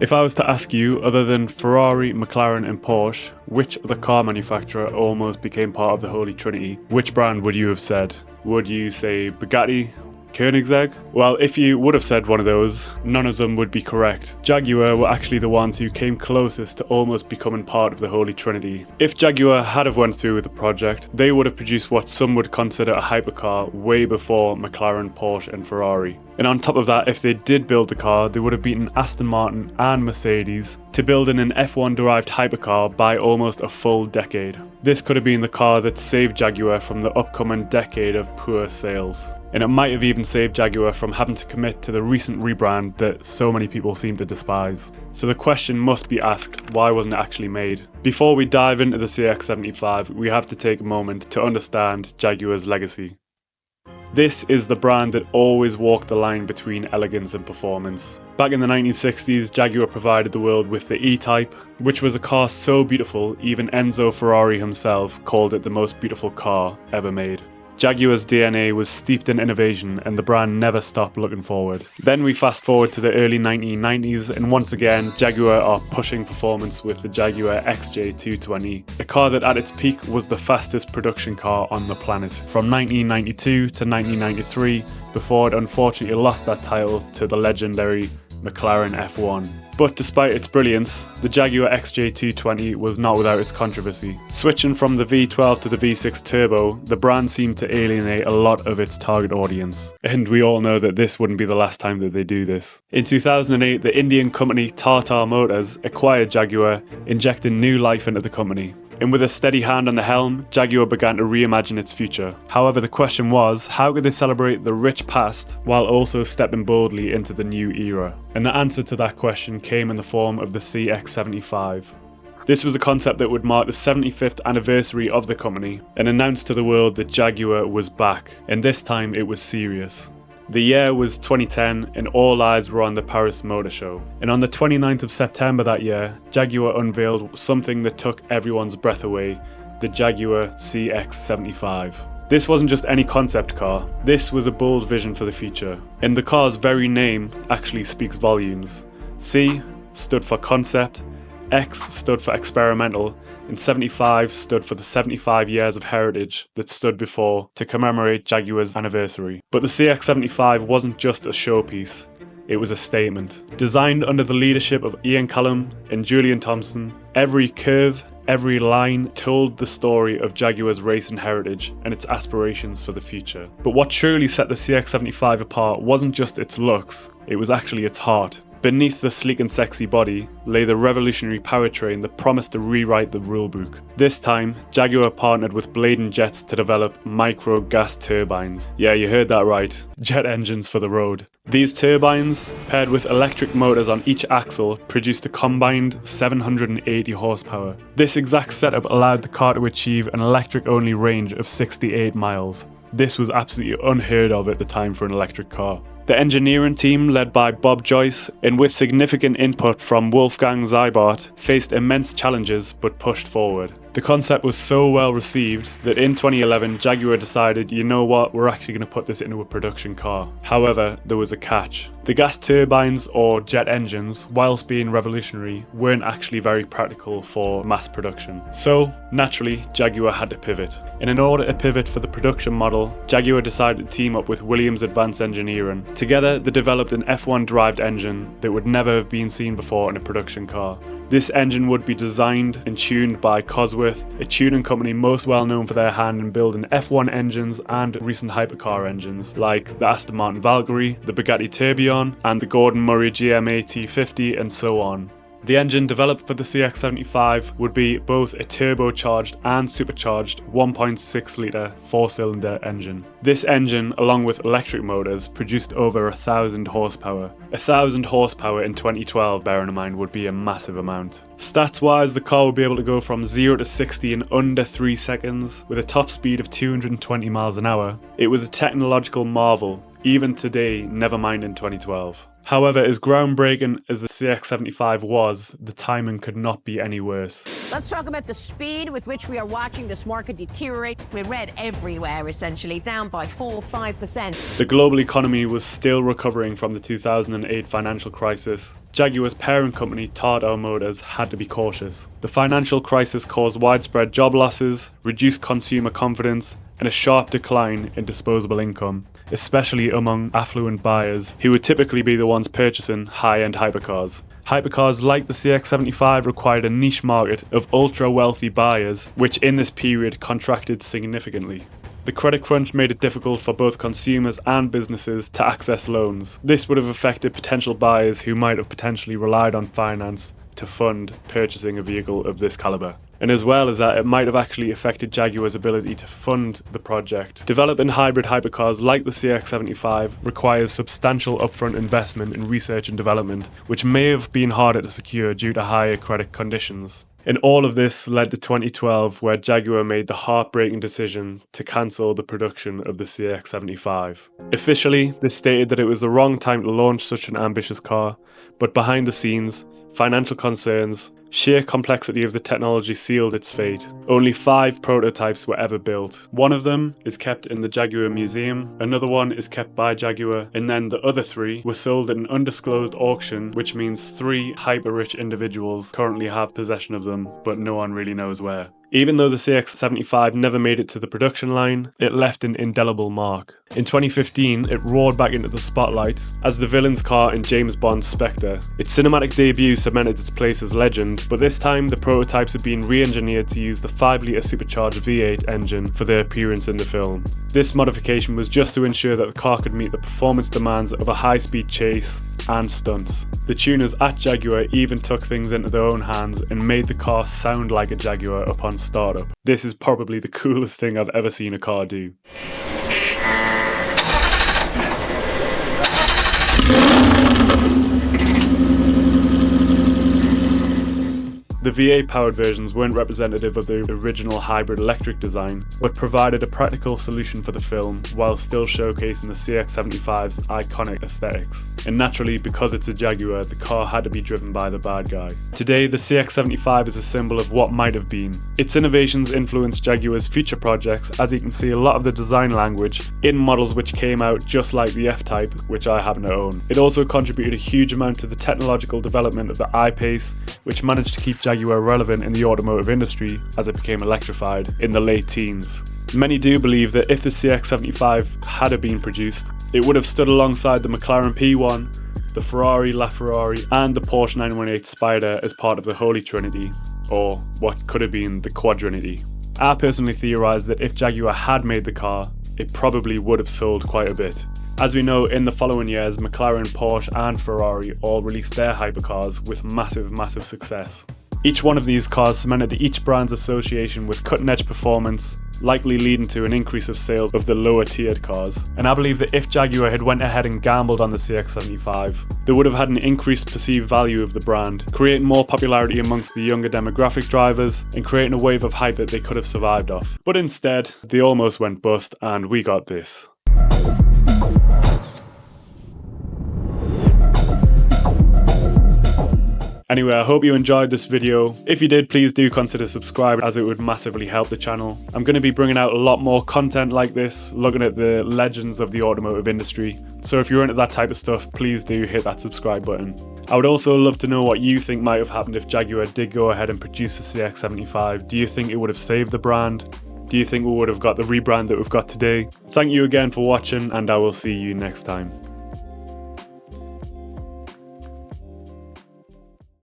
If I was to ask you, other than Ferrari, McLaren and Porsche, which other car manufacturer almost became part of the Holy Trinity, which brand would you have said? Would you say Bugatti? Koenigsegg? Well, if you would have said one of those, none of them would be correct. Jaguar were actually the ones who came closest to almost becoming part of the Holy Trinity. If Jaguar had have went through with the project, they would have produced what some would consider a hypercar way before McLaren, Porsche and Ferrari. And on top of that, if they did build the car, they would have beaten Aston Martin and Mercedes to building an F1 derived hypercar by almost a full decade. This could have been the car that saved Jaguar from the upcoming decade of poor sales. And it might have even saved Jaguar from having to commit to the recent rebrand that so many people seem to despise. So the question must be asked, why wasn't it actually made? Before we dive into the CX-75, we have to take a moment to understand Jaguar's legacy. This is the brand that always walked the line between elegance and performance. Back in the 1960s, Jaguar provided the world with the E-Type, which was a car so beautiful even Enzo Ferrari himself called it the most beautiful car ever made. Jaguar's DNA was steeped in innovation and the brand never stopped looking forward. Then we fast forward to the early 1990s and once again Jaguar are pushing performance with the Jaguar XJ220, a car that at its peak was the fastest production car on the planet from 1992 to 1993 before it unfortunately lost that title to the legendary McLaren F1. But despite its brilliance, the Jaguar XJ220 was not without its controversy. Switching from the V12 to the V6 Turbo, the brand seemed to alienate a lot of its target audience. And we all know that this wouldn't be the last time that they do this. In 2008, the Indian company Tata Motors acquired Jaguar, injecting new life into the company. And with a steady hand on the helm, Jaguar began to reimagine its future. However, the question was, how could they celebrate the rich past while also stepping boldly into the new era? And the answer to that question came in the form of the CX-75. This was a concept that would mark the 75th anniversary of the company and announced to the world that Jaguar was back, and this time it was serious. The year was 2010 and all eyes were on the Paris Motor Show. And on the 29th of September that year, Jaguar unveiled something that took everyone's breath away, the Jaguar CX-75. This wasn't just any concept car, this was a bold vision for the future. And the car's very name actually speaks volumes. C stood for concept, X stood for experimental, and 75 stood for the 75 years of heritage that stood before to commemorate Jaguar's anniversary. But the CX-75 wasn't just a showpiece, it was a statement. Designed under the leadership of Ian Callum and Julian Thompson, every curve, every line told the story of Jaguar's racing heritage and its aspirations for the future. But what truly set the CX-75 apart wasn't just its looks, it was actually its heart. Beneath the sleek and sexy body lay the revolutionary powertrain that promised to rewrite the rulebook. This time, Jaguar partnered with Blade & Jets to develop micro gas turbines. Yeah, you heard that right, jet engines for the road. These turbines, paired with electric motors on each axle, produced a combined 780 horsepower. This exact setup allowed the car to achieve an electric-only range of 68 miles. This was absolutely unheard of at the time for an electric car. The engineering team, led by Bob Joyce, and with significant input from Wolfgang Seibert, faced immense challenges but pushed forward. The concept was so well received that in 2011 Jaguar decided, you know what, we're actually going to put this into a production car. However, there was a catch. The gas turbines or jet engines, whilst being revolutionary, weren't actually very practical for mass production. So, naturally, Jaguar had to pivot. And in order to pivot for the production model, Jaguar decided to team up with Williams Advanced Engineering. Together, they developed an F1 derived engine that would never have been seen before in a production car. This engine would be designed and tuned by Cosworth, a tuning company most well known for their hand in building F1 engines and recent hypercar engines like the Aston Martin Valkyrie, the Bugatti Tourbillon, and the Gordon Murray GMA T50 and so on. The engine developed for the CX-75 would be both a turbocharged and supercharged 1.6 litre 4-cylinder engine. This engine, along with electric motors, produced over 1,000 horsepower. 1,000 horsepower in 2012, bearing in mind, would be a massive amount. Stats wise, the car would be able to go from 0 to 60 in under 3 seconds with a top speed of 220 miles an hour. It was a technological marvel, even today, never mind in 2012. However, as groundbreaking as the CX-75 was, the timing could not be any worse. Let's talk about the speed with which we are watching this market deteriorate. We're red everywhere, essentially, down by 4-5%. The global economy was still recovering from the 2008 financial crisis. Jaguar's parent company, Tata Motors, had to be cautious. The financial crisis caused widespread job losses, reduced consumer confidence, and a sharp decline in disposable income, especially among affluent buyers who would typically be the ones purchasing high-end hypercars. Hypercars like the CX-75 required a niche market of ultra-wealthy buyers, which in this period contracted significantly. The credit crunch made it difficult for both consumers and businesses to access loans. This would have affected potential buyers who might have potentially relied on finance to fund purchasing a vehicle of this caliber. And as well as that, it might have actually affected Jaguar's ability to fund the project. Developing hybrid hypercars like the CX-75 requires substantial upfront investment in research and development, which may have been harder to secure due to higher credit conditions. And all of this led to 2012, where Jaguar made the heartbreaking decision to cancel the production of the CX-75. Officially, this stated that it was the wrong time to launch such an ambitious car, but behind the scenes, financial concerns, sheer complexity of the technology sealed its fate. Only 5 prototypes were ever built. One of them is kept in the Jaguar Museum, another one is kept by Jaguar, and then the other 3 were sold at an undisclosed auction, which means 3 hyper-rich individuals currently have possession of them, but no one really knows where. Even though the CX-75 never made it to the production line, it left an indelible mark. In 2015, it roared back into the spotlight as the villain's car in James Bond's Spectre. Its cinematic debut cemented its place as legend, but this time the prototypes had been re-engineered to use the 5-litre supercharged V8 engine for their appearance in the film. This modification was just to ensure that the car could meet the performance demands of a high-speed chase and stunts. The tuners at Jaguar even took things into their own hands and made the car sound like a Jaguar upon startup. This is probably the coolest thing I've ever seen a car do. The V8 powered versions weren't representative of the original hybrid electric design, but provided a practical solution for the film while still showcasing the CX-75's iconic aesthetics. And naturally, because it's a Jaguar, the car had to be driven by the bad guy. Today, the CX-75 is a symbol of what might have been. Its innovations influenced Jaguar's future projects, as you can see a lot of the design language in models which came out just like the F-Type, which I happen to own. It also contributed a huge amount to the technological development of the I-Pace, which managed to keep Jaguar relevant in the automotive industry as it became electrified in the late teens. Many do believe that if the CX-75 had been produced, it would have stood alongside the McLaren P1, the Ferrari LaFerrari, and the Porsche 918 Spider as part of the Holy Trinity, or what could have been the Quadrinity. I personally theorise that if Jaguar had made the car, it probably would have sold quite a bit. As we know, in the following years, McLaren, Porsche and Ferrari all released their hypercars with massive success. Each one of these cars cemented each brand's association with cutting-edge performance, likely leading to an increase of sales of the lower-tiered cars. And I believe that if Jaguar had went ahead and gambled on the CX-75, they would have had an increased perceived value of the brand, creating more popularity amongst the younger demographic drivers, and creating a wave of hype that they could have survived off. But instead, they almost went bust, and we got this. Anyway, I hope you enjoyed this video. If you did, please do consider subscribing, as it would massively help the channel. I'm going to be bringing out a lot more content like this, looking at the legends of the automotive industry. So if you're into that type of stuff, please do hit that subscribe button. I would also love to know what you think might have happened if Jaguar did go ahead and produce the CX-75. Do you think it would have saved the brand? Do you think we would have got the rebrand that we've got today? Thank you again for watching, and I will see you next time.